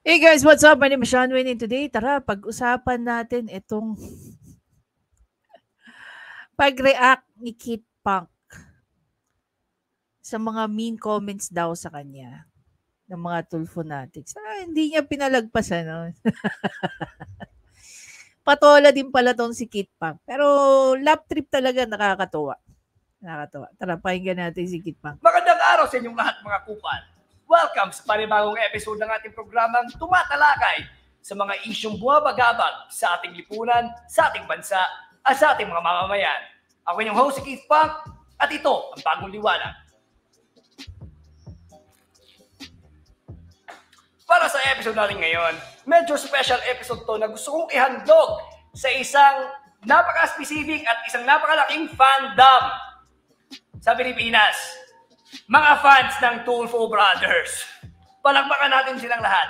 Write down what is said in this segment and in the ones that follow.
Hey guys, what's up? My name is Sean Wayne and today, tara, pag-usapan natin itong pag-react ni Kid Punk sa mga mean comments daw sa kanya ng mga Tulfo Fanatics. Hindi niya pinalagpasan. No? Patola din pala tong si Kid Punk. Pero lap trip talaga nakakatuwa. Nakakatuwa. Tara, pakinggan natin si Kid Punk. Magandang araw sa inyong lahat mga kupal. Welcome sa panibagong episode ng ating programang tumatalakay sa mga isyong buwabagabag sa ating lipunan, sa ating bansa, at sa ating mga mamamayan. Ako inyong host si Keith Punk at ito ang bagong liwanag. Para sa episode natin ngayon, medyo special episode to na gusto kong ihandog sa isang napaka-specific at isang napakalaking fandom sa Pilipinas. Mga fans ng Tulfo Brothers. Palakpakan natin silang lahat.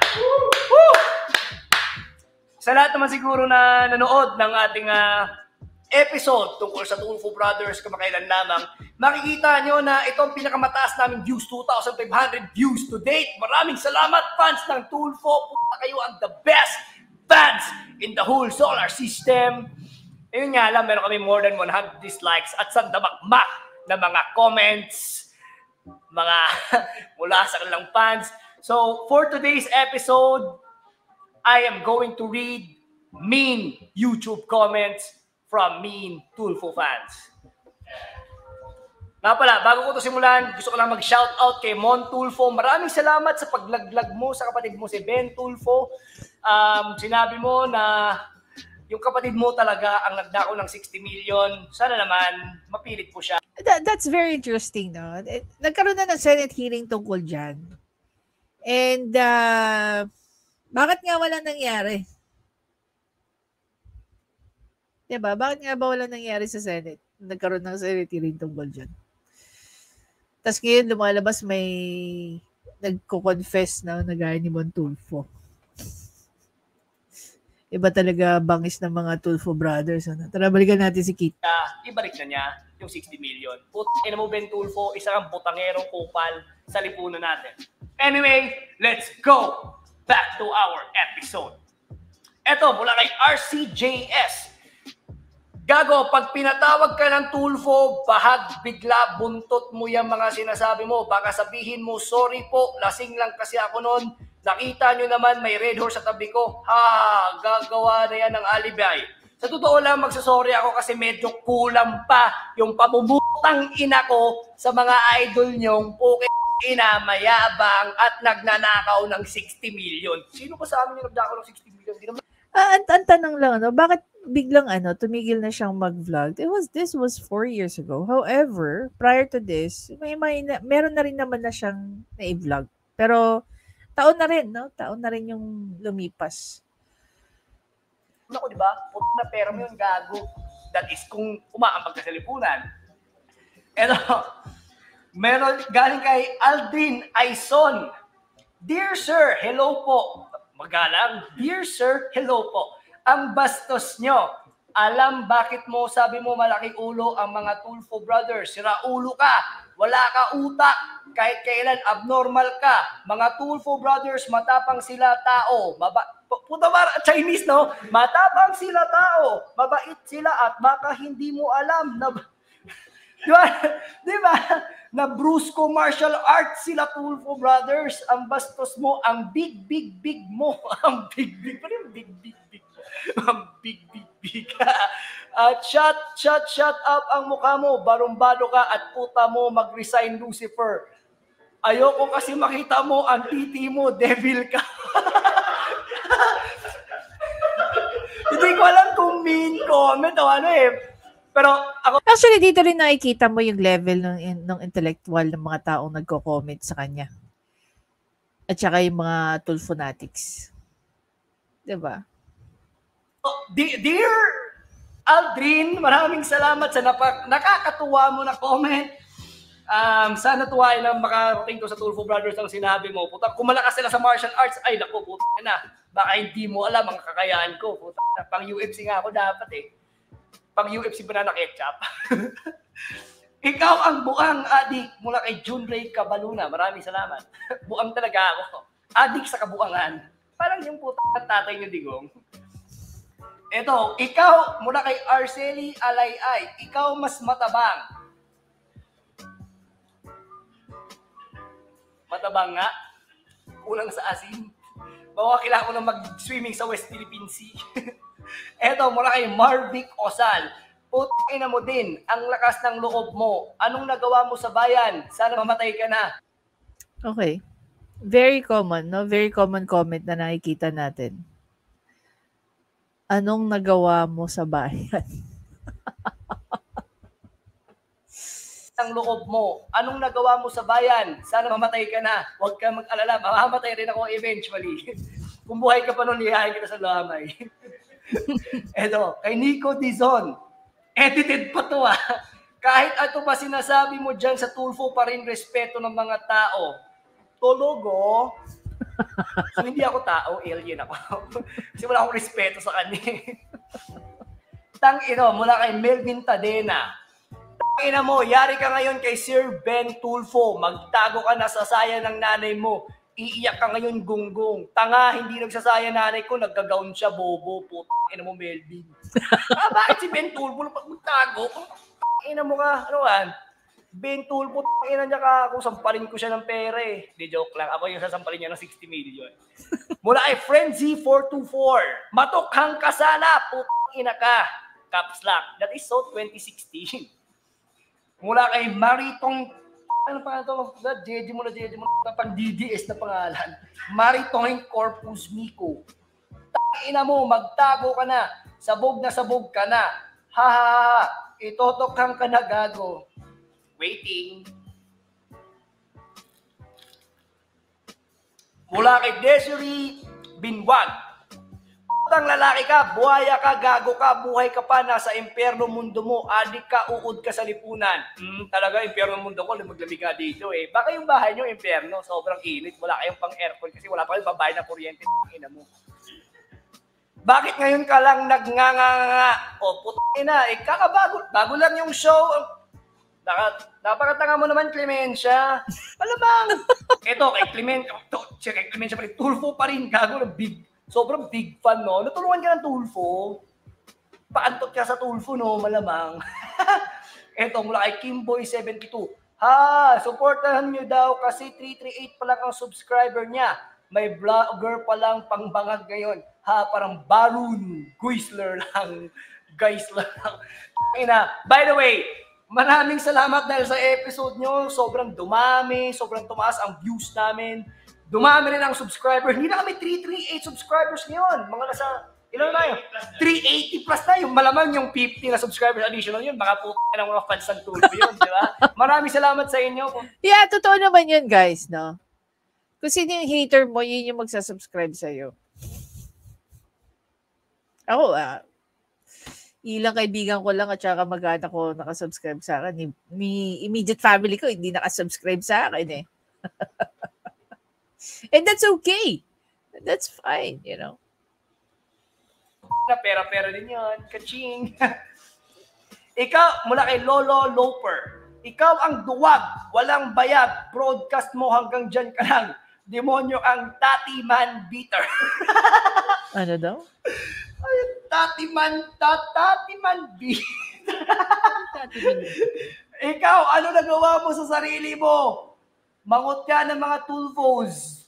Woo! Sa lahat naman siguro na nanood ng ating episode tungkol sa Tulfo Brothers kamakailan lamang, makikita nyo na itong pinakamataas naming views, 2,500 views to date. Maraming salamat fans ng Tulfo. Punta kayo ang the best fans in the whole solar system. Ayun nga lang, meron kami more than 100 dislikes at sandamakmak na mga comments, mga mula sa kanilang fans. So, for today's episode, I am going to read mean YouTube comments from mean Tulfo fans. Nga pala, bago ko ito simulan, gusto ko lang mag-shoutout kay Mon Tulfo. Maraming salamat sa paglaglag mo sa kapatid mo si Ben Tulfo. Sinabi mo na yung kapatid mo talaga ang nagdako ng 60 million. Sana naman, mapilit po siya. That's very interesting, no? Nagkaroon na ng Senate hearing tungkol dyan. And, bakit nga walang nangyari? Diba? Bakit nga ba walang nangyari sa Senate? Nagkaroon ng Senate hearing tungkol dyan. Tapos ngayon, lumalabas may nagko-confess na gaya ni Mon Tulfo. Iba talaga bangis ng mga Tulfo Brothers. Ano? Tara, balikan natin si Kit. Ibalik na niya yung 60 million. Putin mo, Ben Tulfo, isang butangerong kupal sa lipunan natin. Anyway, let's go back to our episode. Eto, mula kay RCJS. Gago, pag pinatawag ka ng Tulfo, bahag bigla buntot mo yung mga sinasabi mo. Baka sabihin mo, sorry po, lasing lang kasi ako noon. Nakita nyo naman may red horse sa tabi ko. Ha, gagawa na yan ng alibi. Sa totoo lang, magsasorry ako kasi medyo kulang pa yung pamumutang ina ko sa mga idol nyong ina, mayabang at nagnanakaw ng 60 million. Sino ba sa amin yung nagnakaw ng 60 million? Ang tanong lang, bakit biglang tumigil na siyang mag-vlog? This was 4 years ago. However, prior to this, meron na rin naman na siyang na-vlog. Pero taon na rin, no? Taon na rin yung lumipas. Naku, di ba? Puto na pera mo yung gago. That is kung umaambag ka sa lipunan. Eto, meron galing kay Aldrin Aison. Dear Sir, hello po. Magalang. Dear Sir, hello po. Ang bastos nyo. Alam bakit mo sabi mo malaki ulo ang mga Tulfo Brothers. Sira ulo ka. Wala ka utak. Kahit kailan abnormal ka. Mga Tulfo Brothers, matapang sila tao. Puta ba, Chinese, no? Matapang sila tao. Mabait sila at baka hindi mo alam na... Di ba? Na brusco martial arts sila Tulfo Brothers. Ang bastos mo, ang big mo. Ang big. Ano yung big mo? Ang big. At shut up ang mukha mo. Barumbado ka at puta mo mag-resign, Lucifer. Ayoko kasi makita mo ang titi mo. Devil ka. Hindi ko alam kung mean comment o ano eh. Pero ako... Actually, dito rin nakikita mo yung level ng intellectual ng mga taong nagko-comment sa kanya. At saka yung mga Tulfo Fanatics. Diba? Dear Aldrin, maraming salamat sa nakakatuwa mo na comment. Sana tuwain na makarating ko sa Tulfo Brothers ang sinabi mo. Puta, kung malakas sila sa martial arts, ay naku, puta na. Baka hindi mo alam ang kakayaan ko. Puta, pang UFC nga ako dapat eh. Pang UFC banana ketchup. Ikaw ang buang adik mula kay Junray Cabaluna. Maraming salamat. Buang talaga ako. Adik sa kabuangan. Parang yung putang tatay niyo, Digong. Ito, ikaw, mula kay Arceli Alayay, ikaw mas matabang. Matabang nga. Kulang sa asin. Baka kailangan ko na mag-swimming sa West Philippine Sea. Ito, mula kay Marvic Osal. Putang ina mo din, ang lakas ng loob mo. Anong nagawa mo sa bayan? Sana mamatay ka na. Okay. Very common, no? Very common comment na nakikita natin. Anong nagawa mo sa bayan? Ang loob mo. Anong nagawa mo sa bayan? Sana mamatay ka na. Huwag ka mag-alala. Mamamatay rin ako eventually. Kung buhay ka pa nun, lihain kita sa lamay. Eto, kay Nico Dizon. Edited pa to Kahit ato pa sinasabi mo dyan sa Tulfo pa rin respeto ng mga tao. Tologo. So hindi ako tao, alien ako. Kasi wala akong respeto sa kanya. Tang-ino, mula kay Melvin Tadena. Tang-ina mo, yari ka ngayon kay Sir Ben Tulfo. Magtago ka na sa saya ng nanay mo. Iiyak ka ngayon, gunggong. Tanga, hindi nagsasaya nanay ko, nagkagaon siya, bobo. Putang-ina mo, Melvin. Bakit si Ben Tulfo pag magtago? Tang-ina mo ka, ano kan? Ben Tulfo, tang-ina niya ka, kung sampalin ko siya ng pera eh. Di joke lang, ako yung sasampalin niya ng 60 million. Mula kay Frenzy424, matukhang ka sana, putang-ina ka. Caps lock. That is so 2016. Mula kay Maritong, ano pa ito? JJ mo na, pang DDS na pangalan. Maritong Corpus Miko. Tangina mo, magtago ka na. Sabog ka na. Ha ha ha. Itotokhang ka na, gago. Waiting. Mula kay Desiree Binwag. Ang lalaki ka, buhaya ka, gago ka, buhay ka pa, nasa impyerno mundo mo, adik ka, uod ka sa lipunan. Talaga, impyerno mundo ko, lumaglamig ka dito eh. Baka yung bahay nyo, impyerno, sobrang init, wala kayong pang aircon kasi wala pa kayong babayad na kuryente, ina mo. Bakit ngayon ka lang nagnganganga? O, putang-ina, bago lang yung show. Napakatanga mo naman, Clemencia. Malamang. Ito, kay Clemencia pa rin, Tulfo pa rin, gago, sobrang big fan, no? Natulungan ka ng Tulfo. Paantot ka sa Tulfo, no? Malamang. Eto, mula kay Kimboy72. Supportahan nyo daw kasi 338 pa lang ang subscriber niya. May vlogger pa lang pangbangag ngayon. Parang Barun. Geisler lang. By the way, maraming salamat dahil sa episode nyo. Sobrang dumami, sobrang tumaas ang views namin. Dumami rin ang subscriber. Hindi na kami 338 subscribers ngayon. Mga nasa, ilan na yun? 380 plus na yung malamang yung 50 na subscribers additional yun. Baka po ng mga fans ng Tulfo yun, di ba? Maraming salamat sa inyo. Yeah, totoo naman yun, guys, no? Kung sino yung hater mo, yun yung magsasubscribe sa'yo. Ako, ilang kaibigan ko lang at saka mag-anak ko nakasubscribe sa akin. Immediate family ko, hindi nakasubscribe sa akin eh. And that's okay. That's fine, you know. Na pera-pera din yun. Kaching. Ikaw, mula kay Lolo Loper. Ikaw ang duwag, walang bayad. Broadcast mo hanggang dyan ka lang. Demonyo ang Tati Man Beater. Ano daw? Ay, Tati Man Beater. Ikaw, ano nagawa mo sa sarili mo? Mangot ka ng mga Tulfos.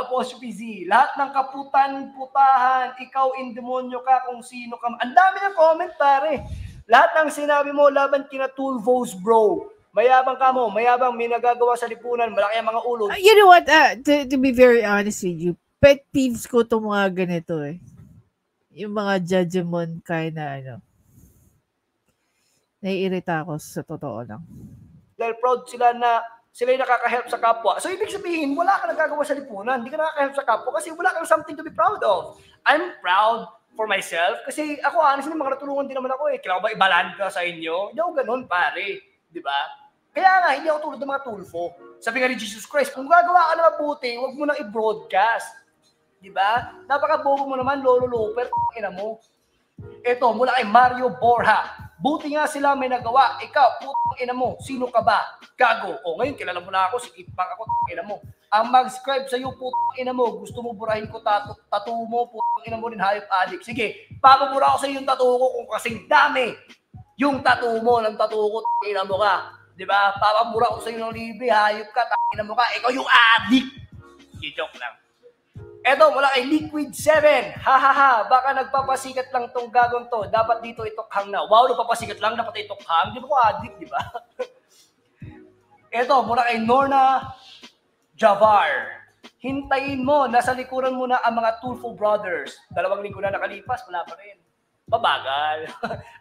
Apostrophe Z. Lahat ng kaputan-putahan, ikaw indemonyo ka kung sino ka. Ang dami ng comment, pare. Lahat ng sinabi mo laban kina Tulfos, bro. Mayabang ka mo, mayabang may nagagawa sa lipunan, malaki ang mga ulo. You know what? To be very honest with you, pet peeves ko itong mga ganito eh. Yung mga judgment kind na ano. Naiirita ako sa totoo lang. Dahil proud sila na sila yung nakaka-help sa kapwa. So, ibig sabihin, wala ka nagagawa sa lipunan. Hindi ka nakaka-help sa kapwa kasi wala kang something to be proud of. I'm proud for myself kasi ako, honestly, mga natulungan din naman ako eh. Kailangan ba ibalan ka sa inyo? Hindi ako ganun, pare. Di ba? Kaya nga, hindi ako tulad ng mga Tulfo. Sabi nga ni Jesus Christ, kung gagawa ka na mabuti, huwag mo nang i-broadcast. Di ba? Napaka-bobo mo naman, Lolo Loper, ina mo. Ito, mula kay Mario Borja. Buti nga sila may nagawa. Ikaw, putang ina mo, sino ka ba? Gago. O ngayon, kilala mo na ako, sige pa ako, ina mo. Ang mag-scribe sa'yo, putang ina mo, gusto mo burahin ko tattoo mo, putang ina mo rin, hayop addict. Sige, papabura ko sa'yo yung tattoo ko kung kasing dami yung tattoo mo, ng tattoo ko, ina mo ka. Diba? Papabura ko sa'yo ng libre, hayop ka, ina mo ka, ikaw yung addict. Joke lang. Eto, mula kay Liquid 7. Hahaha, baka nagpapasikat lang tong gagong to. Dapat dito itokhang na. Wow, nagpapasikat lang, dapat itokhang. Di ba ko addict, di ba? Eto, mula kay Norna Javar. Hintayin mo, nasa likuran mo na ang mga Tulfo Brothers. 2 linggo na nakalipas, wala pa rin. Babagal.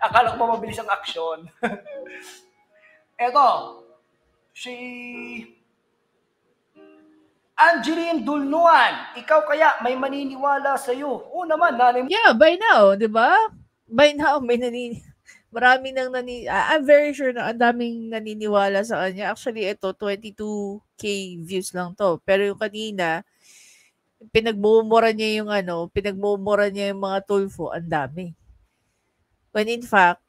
Akala ko mabilis ang aksyon. Eto, si Angeline Dulnuan, ikaw kaya may maniniwala sa'yo? Oo naman, nanay mo. Yeah, by now, di ba? By now, marami nang I'm very sure na ang daming naniniwala sa kanya. Actually, ito, 22K views lang to. Pero yung kanina, pinagmumura niya yung mga Tulfo, ang dami. When in fact,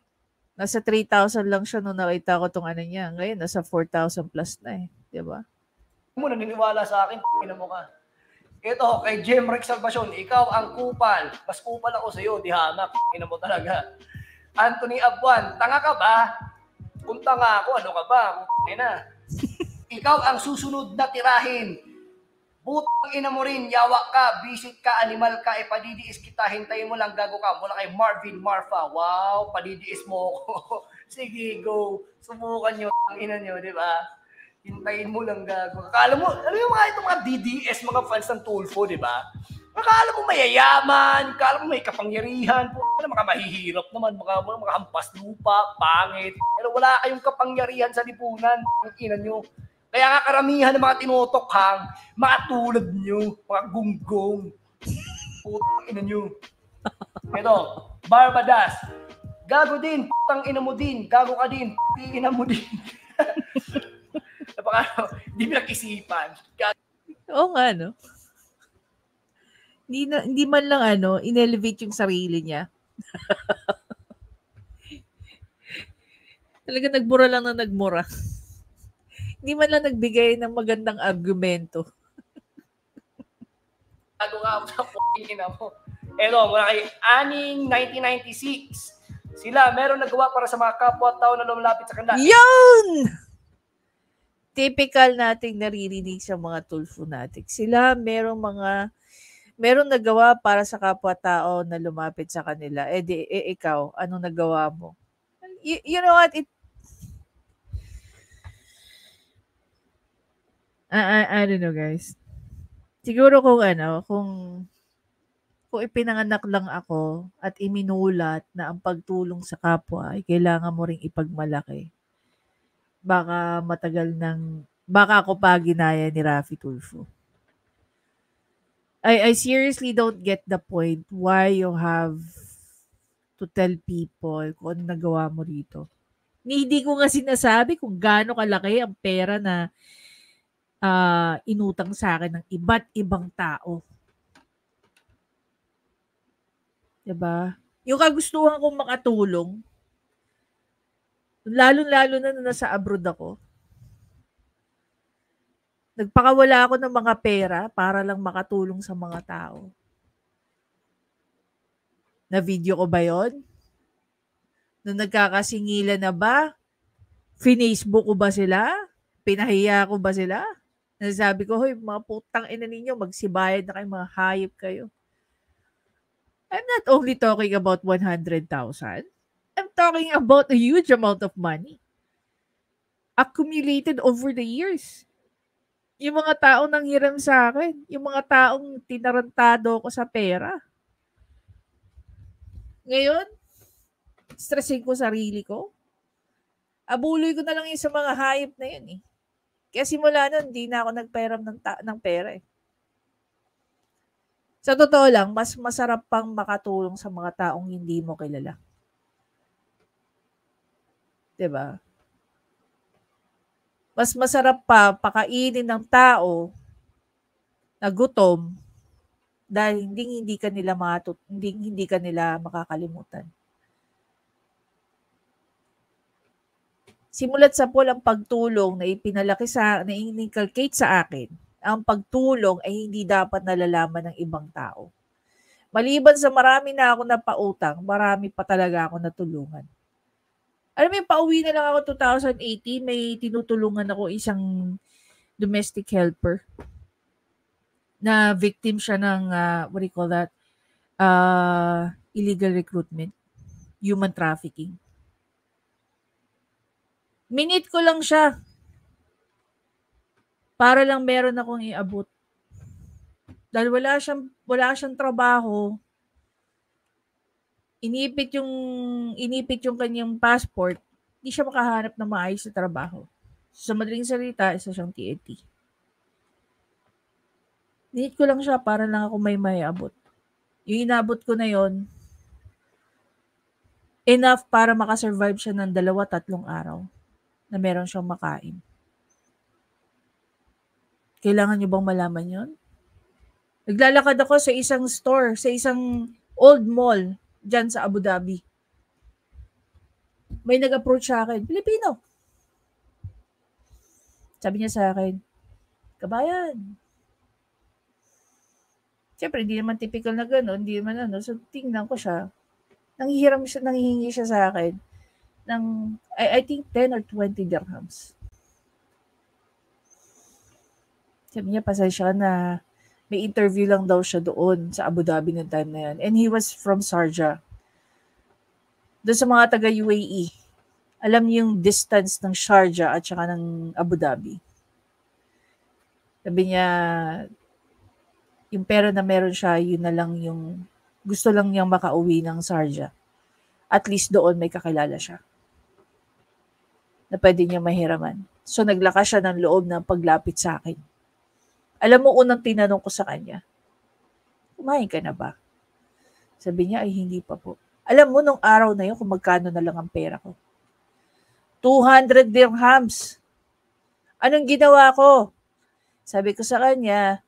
nasa 3,000 lang siya nung nakita ko tong niya. Ngayon, nasa 4,000 plus na eh. Di ba? Mo naniniwala sa akin, ina mo ka. Ito, kay Jemrick Salvacion, ikaw ang kupal. Mas kupal ako sa'yo, di hamak. Ina mo talaga. Anthony Abuan, tanga ka ba? Kung tanga ako, ano ka ba? Ina. Ikaw ang susunod na tirahin. Butang ina mo rin, yawa ka, visit ka, animal ka, padidiis kita, hintayin mo lang, gago ka. Mula kay Marvin Marfa, wow, padidiis mo ako. Sige, go. Subukan nyo, ang ina nyo, di ba? Hintayin mo lang, gago. Akala mo, ano yung mga DDS, mga fans ng Tulfo, di ba? Akala mo mayayaman, akala mo may kapangyarihan, mga mahihirap naman, mga hampas lupa, pangit. Pero wala kayong kapangyarihan sa lipunan, ang ina nyo. Kaya nga karamihan ng mga tinutokhang, mga tulad nyo, mga gunggong. Putang ina nyo. Ito, Barbadas. Gago din, putang ina mo din, gago ka din, ina mo din. Hindi mo nag-isipan. Oo nga, no? Hindi man lang in-elevate yung sarili niya. Talaga nagmura lang na nagmura. Hindi man lang nagbigay ng magandang argumento. Gago nga ako sa p***ing ina mo. Eto, mula kay Aning 1996. Sila, meron nagawa para sa mga kapwa-tao na lumalapit sa kanila. Yun! Typical nating naririnig sa mga Tulfo natin. Sila, meron nagawa para sa kapwa-tao na lumapit sa kanila. Ikaw, anong nagawa mo? You know what? I don't know, guys. Siguro kung ipinanganak lang ako at iminulat na ang pagtulong sa kapwa ay kailangan mo ring ipagmalaki. Baka ako pa ginaya ni Raffy Tulfo. I seriously don't get the point why you have to tell people kung ano nagawa mo rito. Hindi ko nga sinasabi kung gaano kalaki ang pera na inutang sa akin ng iba't ibang tao. Diba? Yung kagustuhan kong makatulong, lalo-lalo na nasa abroad ako, nagpakawala ako ng mga pera para lang makatulong sa mga tao. Na video ko ba yon? Nung nagkakasingilan na ba? Finacebook ko ba sila? Pinahiya ko ba sila? Nasabi ko, hoy, mga putang ina ninyo, magsibayad na kayo, mga hayop kayo. I'm not only talking about 100,000. I'm talking about a huge amount of money. Accumulated over the years. Yung mga taong nanghiram sa akin, yung mga taong tinarantado ko sa pera. Ngayon, stressin ko sarili ko. Abuloy ko na lang yung sa mga hayop na yun eh. Kaya simula nun, hindi na ako nagpairam ng pera eh. Sa totoo lang, mas masarap pang makatulong sa mga taong hindi mo kilala. 'Di ba? Mas masarap pa pakainin ng tao na gutom dahil hindi ka nila makakalimutan. Simulat sa Paul ang pagtulong na na inculcate sa akin. Ang pagtulong ay hindi dapat nalalaman ng ibang tao. Maliban sa marami na ako napautang, marami pa talaga ako natulungan. Alam mo, pauwi na lang ako 2018, may tinutulungan ako isang domestic helper na victim siya ng, what do you call that, illegal recruitment, human trafficking. Minute ko lang siya para lang meron akong iabot. Dahil wala siyang trabaho, inipit yung kanyang passport, hindi siya makahanap ng maayos na trabaho. Sa madaling salita, isa siyang TNT. Need ko lang siya para lang ako may abot. Yung inabot ko na yon, enough para makasurvive siya ng 2-3 araw na meron siyang makain. Kailangan niyo bang malaman yon? Naglalakad ako sa isang store, sa isang old mall dyan sa Abu Dhabi. May nag-approach sa akin, Pilipino. Sabi niya sa akin, kabayan. Siyempre, hindi naman typical na gano'n, hindi naman ano. So, tingnan ko siya. Nanghihingi siya sa akin ng, I think 10 or 20 dirhams. Sabi niya, pasensya na may interview lang daw siya doon sa Abu Dhabi ng time na yan. And he was from Sharjah. Doon sa mga taga-UAE. Alam niyo yung distance ng Sharjah at saka ng Abu Dhabi. Sabi niya, yung pera na meron siya, yun na lang yung gusto lang niyang makauwi ng Sharjah. At least doon may kakilala siya na pwede niya mahiraman. So naglakas siya ng loob na paglapit sa akin. Alam mo, unang tinanong ko sa kanya, kumain ka na ba? Sabi niya, ay hindi pa po. Alam mo, nung araw na yun, kung magkano na lang ang pera ko. 200 dirhams. Anong ginawa ko? Sabi ko sa kanya,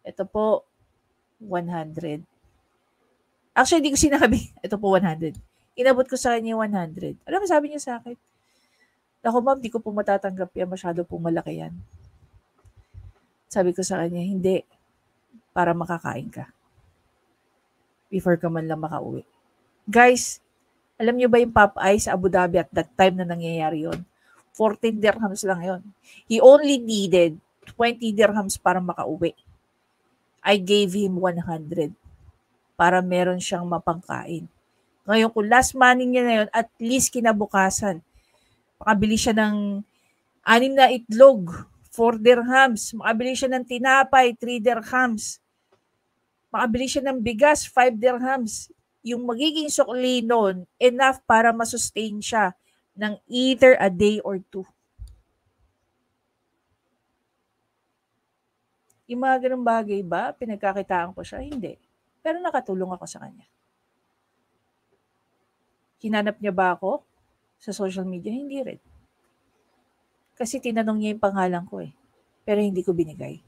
ito po, 100. Actually, hindi ko sinabi, ito po 100. Inabot ko sa kanya 100. Alam mo, sabi niya sa akin, ako ma'am, di ko po matatanggap yan, masyado po malaki yan. Sabi ko sa kanya, hindi, para makakain ka. Before ka man lang makauwi. Guys, alam niyo ba yung Popeye sa Abu Dhabi at that time na nangyayari yon? 14 dirhams lang yon. He only needed 20 dirhams para makauwi. I gave him 100 para meron siyang mapangkain. Ngayon, kung last money niya na yun, at least kinabukasan, makabili siya ng 6 na itlog, 4 dirhams. Makabili siya ng tinapay, 3 dirhams. Makabili siya ng bigas, 5 dirhams. Yung magiging sukli nun, enough para masustain siya ng either a day or 2. Yung mga ganung bagay ba, pinagkakitaan ko siya? Hindi. Pero nakatulong ako sa kanya. Hinanap niya ba ako sa social media? Hindi rin. Kasi tinanong niya yung pangalan ko eh. Pero hindi ko binigay.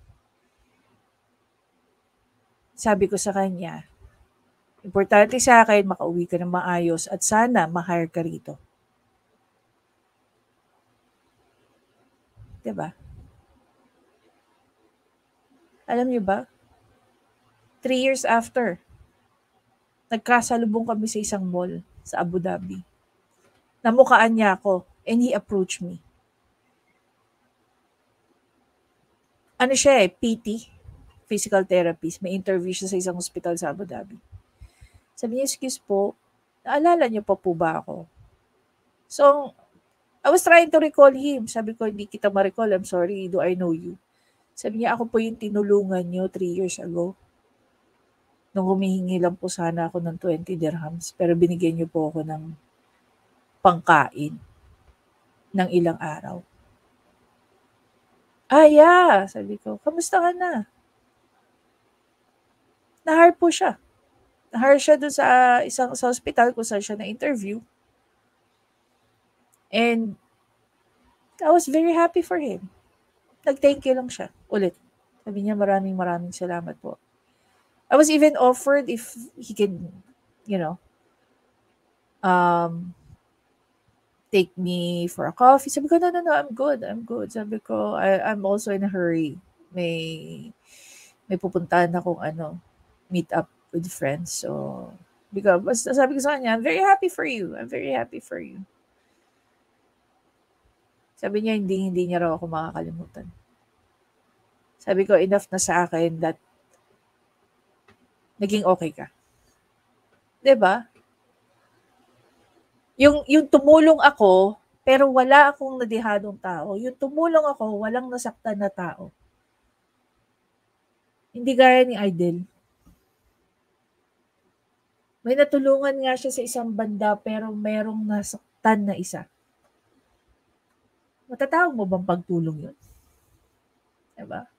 Sabi ko sa kanya, importante sa akin, makauwi ka ng maayos at sana ma-hire ka rito. Diba? Alam niyo ba? 3 years after, nagkasalubong kami sa isang mall sa Abu Dhabi. Namukaan niya ako and he approached me. Ano siya PT, physical therapist. May interview siya sa isang hospital sa Abu Dhabi. Sabi niya, excuse po, naalala niyo pa po ba ako? So, I was trying to recall him. Sabi ko, hindi kita ma-recall. I'm sorry, do I know you? Sabi niya, ako po yung tinulungan niyo 3 years ago. Nung humihingi lang po sana ako ng 20 dirhams. Pero binigyan niyo po ako ng pangkain ng ilang araw. Yeah. Sabi ko, kamusta ka na? Na-hire po siya. Na-hire siya doon sa hospital kung saan siya na-interview. And I was very happy for him. Nag-thank you lang siya. Ulit. Sabi niya, maraming salamat po. I was even offered if he can, take me for a coffee. Sabi ko, no, I'm good. Sabi ko, I'm also in a hurry. May pupuntahan akong meet up with friends. So, because basta sabi ko sa kanya, I'm very happy for you. Sabi niya, hindi niya raw ako makakalimutan. Sabi ko, enough na sa akin that naging okay ka. 'Di ba? Yung tumulong ako, pero wala akong nadihadong tao. Yung tumulong ako, walang nasaktan na tao. Hindi gaya ni Idol. May natulungan nga siya sa isang banda, pero merong nasaktan na isa. Matatawag mo bang pagtulong yun? Diba?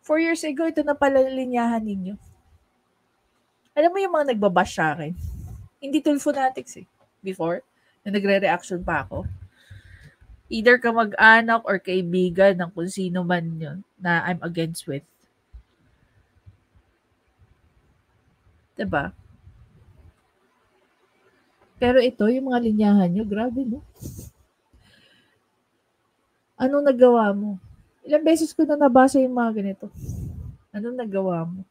4 years ago, ito na pala linyahan ninyo. Alam mo yung mga nagbabash sa akin? Hindi Tulfonatics before, na nagre-reaction pa ako. Either ka mag-anak or kaibigan ng kung sino man yun na I'm against with. Diba? Pero ito, yung mga linyahan nyo, grabe no? Anong nagawa mo? Ilang beses ko na nabasa yung mga ganito. Anong nagawa mo?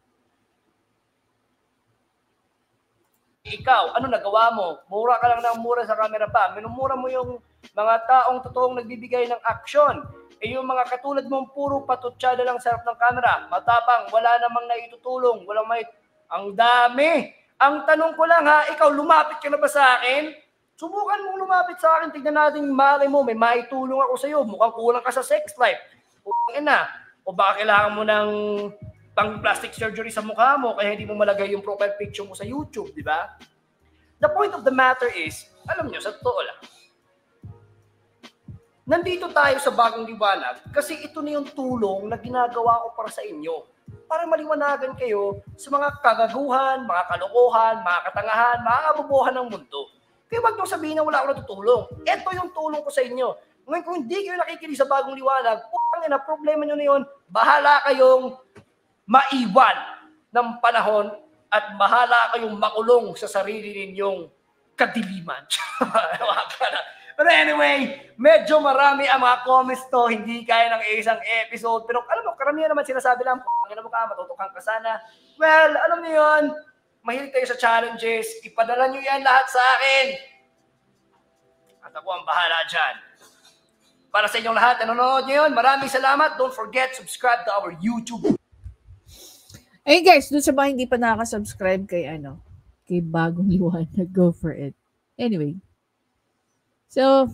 Ikaw, ano nagawa mo? Mura ka lang ng mura sa camera pa. Minumura mo yung mga taong totoong nagbibigay ng aksyon. Yung mga katulad mong puro patutsada lang sa harap ng camera. Matapang, wala namang naitutulong. Walang may... Ang dami! Ang tanong ko lang ikaw lumapit ka na ba sa akin? Subukan mong lumapit sa akin. Tignan natin malay mo, may maitulong ako sa iyo. Mukhang kulang ka sa sex life. O baka kailangan mo ng pang plastic surgery sa mukha mo kaya hindi mo malagay yung profile picture mo sa YouTube, di ba? The point of the matter is, alam nyo, sa totoo lang, nandito tayo sa Bagong Liwanag kasi ito na yung tulong na ginagawa ko para sa inyo. Para maliwanagan kayo sa mga kagaguhan, mga kalokohan, mga katangahan, mga kabubuhan ng mundo. Kaya wag nyo sabihin na wala ako natutulong. Ito yung tulong ko sa inyo. Ngayon, kung hindi kayo nakikinig sa Bagong Liwanag, na problema nyo na yun, bahala kayong maiwan ng panahon at bahala kayong makulong sa sarili ninyong kadiliman. But anyway, medyo marami ang mga comments to, hindi kaya ng isang episode. Pero alam mo, karamihan naman sinasabi lang, pangina mo ka, matutukan ka sana. Well, alam niyo yun, mahilig tayo sa challenges, ipadala niyo yan lahat sa akin. At ako ang bahala dyan. Para sa inyong lahat, nanonood niyo yun, maraming salamat. Don't forget, subscribe to our YouTube. Hey guys, dun sa mga hindi pa nakaka-subscribe kay Bagong Liwanag, go for it. Anyway. So,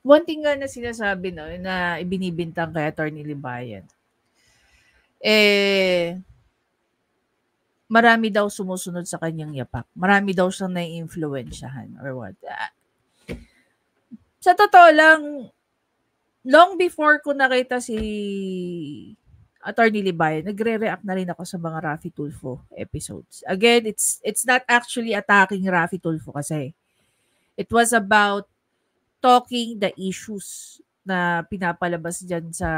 one thing nga na sinasabi na ibinibintang kay Atty. Libayan. Marami daw sumusunod sa kanyang yapak. Marami daw siyang nai-influensyahan or what. Sa totoo lang, long before ko nakita si Atty. Libayan, nagre-react na rin ako sa mga Raffy Tulfo episodes. Again, it's not actually attacking Raffy Tulfo kasi. It was about talking the issues na pinapalabas dyan sa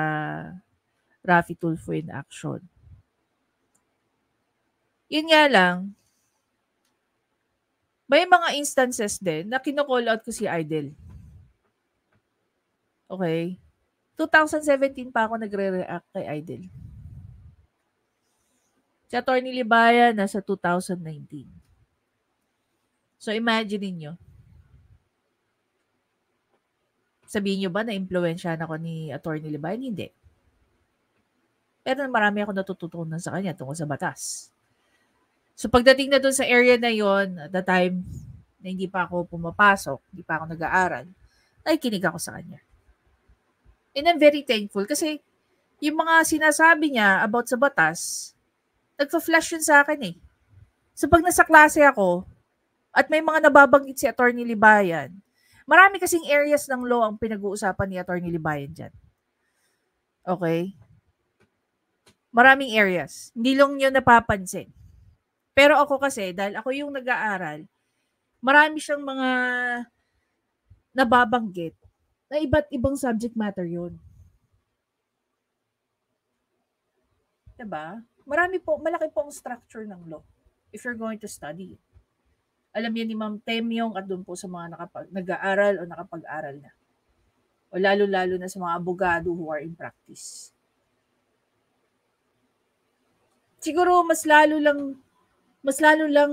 Raffy Tulfo in action. Yun nga lang, may mga instances din na kino-call out ko si Idol. Okay? 2017 pa ako nagre-react kay Idol. Si Atty. Libayan nasa 2019. So imagine niyo. Sabihin niyo ba na impluwensyahan ako ni Atty. Libayan? Hindi. Pero marami ako natututunan sa kanya tungkol sa batas. So pagdating na doon sa area na yon, at the time na hindi pa ako pumapasok, hindi pa ako nag-aaral, nakikinig ako sa kanya. And I'm very thankful kasi yung mga sinasabi niya about sa batas, nagpa-flash yun sa akin . So pag nasa klase ako, at may mga nababanggit si Atty. Libayan, marami kasing areas ng law ang pinag-uusapan ni Atty. Libayan dyan. Okay? Maraming areas. Hindi lang yun napapansin. Pero ako kasi, dahil ako yung nag-aaral, marami siyang mga nababanggit na iba't ibang subject matter yun. Diba? Malaki po ang structure ng law if you're going to study it. Alam yan ni Ma'am Temyong at doon po sa mga nag-aaral o nakapag-aral na. O lalo-lalo na sa mga abogado who are in practice. Siguro mas lalo lang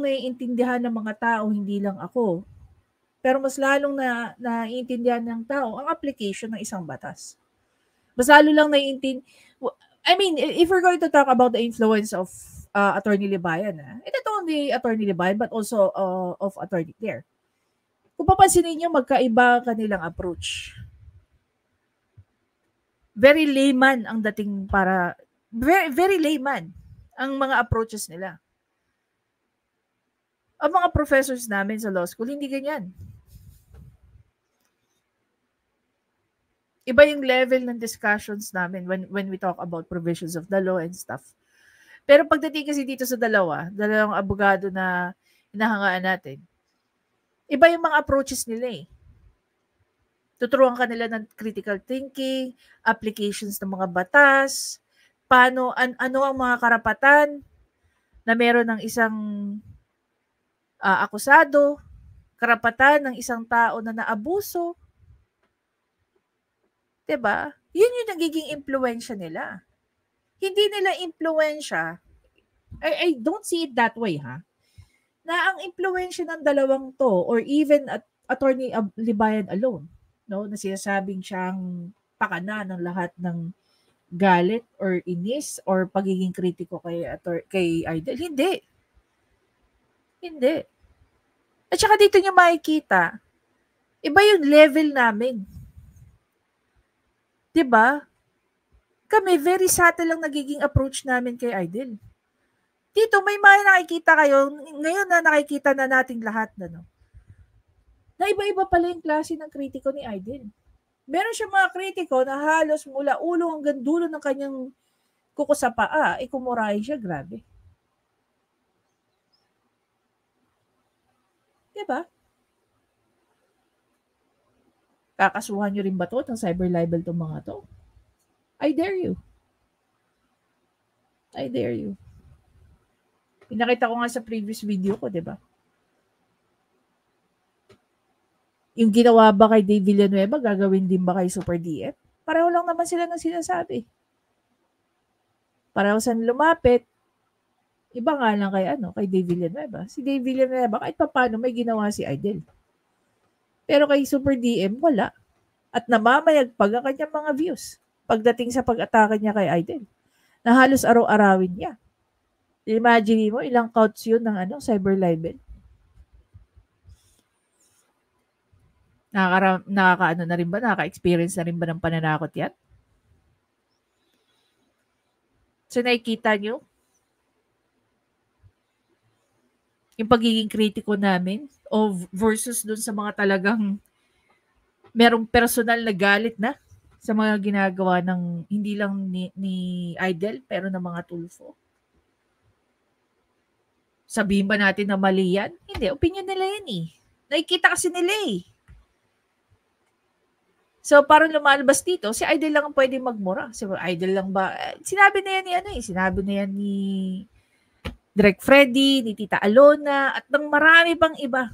naiintindihan ng mga tao, hindi lang ako. Pero mas lalong naiintindihan ng tao ang application ng isang batas. Mas lalo lang I mean, if we're going to talk about the influence of Attorney Libayan, not only Attorney Libayan but also of Attorney Claire. Kung papansinin niyo, magkaiba kanilang approach. Very layman ang dating very layman ang mga approaches nila. Ang mga professors namin sa law school, hindi ganyan. Iba yung level ng discussions namin when we talk about provisions of the law and stuff. Pero pagdating kasi dito sa dalawang abogado na hinahangaan natin, iba yung mga approaches nila eh. Tuturuan ka nila ng critical thinking, applications ng mga batas, ano ang mga karapatan na meron ng isang akusado, karapatan ng isang tao na naabuso. 'Di ba? Yun yung nagiging impluwensya nila. Hindi nila impluwensya. I don't see it that way, ha? Na ang impluwensya ng dalawang to or even Attorney Libayan alone, no, na sinasabing siyang pakana ng lahat ng galit or inis or pagiging kritiko kay Idol. Hindi. At saka dito niyo makikita, iba yung level namin. 'Di ba? Kami, very subtle lang nagiging approach namin kay Idol. Dito, may mga nakikita kayo, ngayon na nakikita na nating lahat na iba-iba pala yung klase ng kritiko ni Idol. Meron siya mga kritiko na halos mula ulo hanggang dulo ng kanyang kuko sa paa, kumurahin siya, grabe. 'Di ba? Kakasuhan nyo rin ba to ng cyber libel tong mga to? I dare you. Pinakita ko nga sa previous video ko, 'di ba? Yung ginawa ba kay Dave Villanueva, gagawin din ba kay Super DF? Pareho lang naman sila ng sinasabi. Pareho saan lumapit. Iba nga lang kay Dave Villanueva. Si Dave Villanueva, kahit paano may ginawa si Idol. Pero kay Super DM, wala. At namamayagpag ang kanyang mga views pagdating sa pag-atake niya kay Idol. Na halos araw-arawin niya. Imagine mo, ilang counts yun ng cyber libel. Nakaka-experience na rin ba ng pananakot yan? So, nakikita nyo yung pagiging kritiko namin versus dun sa mga talagang merong personal na galit na sa mga ginagawa ng hindi lang ni Idol pero ng mga tulfo. Sabihin ba natin na mali yan? Hindi, opinion nila yan eh. Nakikita kasi nila eh. So, parang lumalabas dito, si Idol lang ang pwede magmura. Si Idol lang ba? Sinabi na yan ni Direk Freddy, ni Tita Alona, at ng marami pang iba.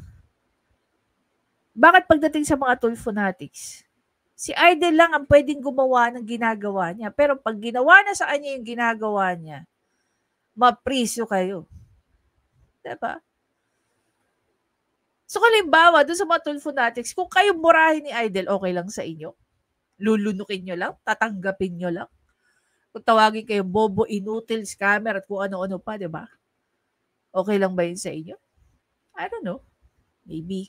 Bakit pagdating sa mga Tulfonatics, si Idol lang ang pwedeng gumawa ng ginagawa niya. Pero pag ginawa na sa kanya yung ginagawa niya, mapriso kayo. Diba? So, kalimbawa, dun sa mga Tulfonatics, kung kayo murahin ni Idol, okay lang sa inyo? Lulunukin nyo lang? Tatanggapin nyo lang? Kung tawagin kayo bobo, inutil, scammer, at kung ano-ano pa, diba? Okay lang ba yun sa inyo? I don't know. Maybe.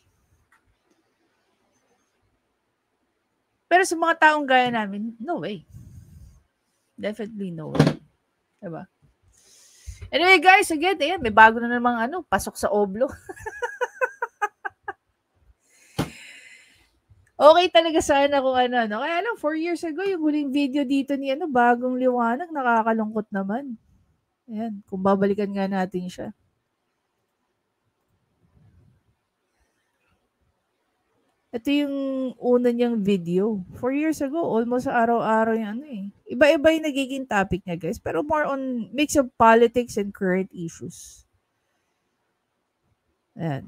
Pero sa mga taong gaya namin, no way. Definitely no way. Diba? Anyway, guys, again, ayan, may bago na namang pasok sa Oblo. Okay talaga sana kung ano. Kaya lang, 4 years ago, yung huling video dito ni Bagong Liwanag, nakakalungkot naman. Ayan, kung babalikan nga natin siya. Ito yung una niyang video. 4 years ago, almost araw-araw yung Iba-iba yung nagiging topic niya, guys. Pero more on mix of politics and current issues. Ayan.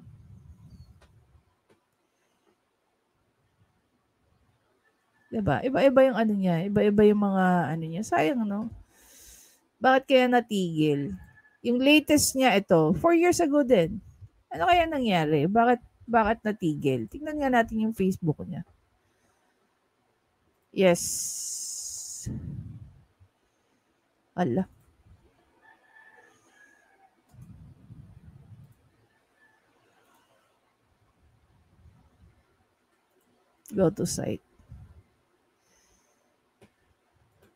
Diba? Iba-iba yung ano niya. Iba-iba yung mga ano niya. Sayang, no? Bakit kaya natigil? Yung latest niya ito, 4 years ago din. Ano kaya nangyari? Bakit natigil? Tingnan nga natin yung Facebook niya. Yes. Ala. Go to site.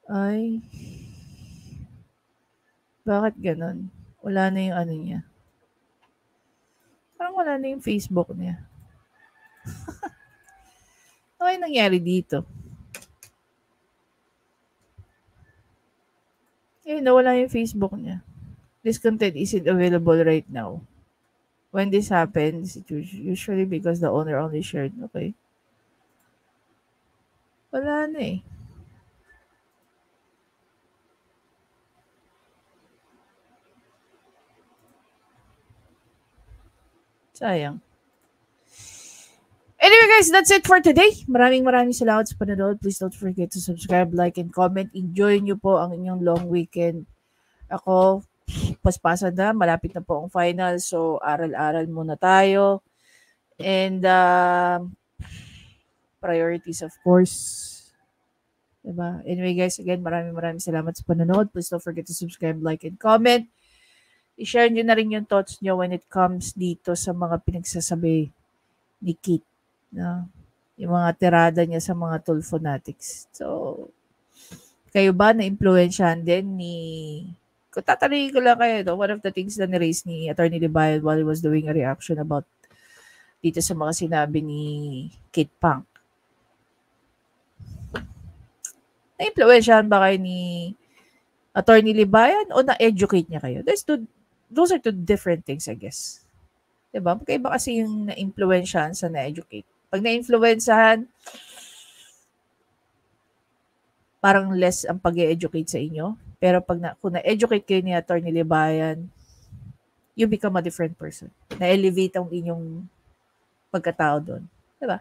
Ay. Bakit ganon? Wala na yung ano niya. Parang wala na yung Facebook niya. Ano kaya nangyari dito? Eh, nawala yung Facebook niya. This content isn't available right now. When this happens, it's usually because the owner only shared. Okay. Wala na eh. Sayang. Anyway guys, that's it for today. Maraming salamat sa panonood. Please don't forget to subscribe, like, and comment. Enjoy nyo po ang inyong long weekend. Ako, paspasan na. Malapit na po ang final. So, aral-aral muna tayo. And, priorities of course. Diba? Anyway guys, again, maraming salamat sa panonood. Please don't forget to subscribe, like, and comment. I-share nyo na rin yung thoughts nyo when it comes dito sa mga pinagsasabi ni Kit. No? Yung mga tirada niya sa mga Tulfo fanatics. So, kayo ba na-influensyahan din ni... Kung tatanungin ko lang kayo, no? One of the things na ni-raise ni Attorney Libayan while he was doing a reaction about dito sa mga sinabi ni Kit Punk. Na-influensyahan ba kayo ni Attorney Libayan o na-educate niya kayo? Those are two different things, I guess. Diba? Magkaiba kasi yung na-influensyahan sa na-educate. Pag na-influensyahan, parang less ang pag-educate sa inyo. Pero kung na-educate kayo ni Attorney Libayan, you become a different person. Na-elevate ang inyong pagkatao doon. Diba?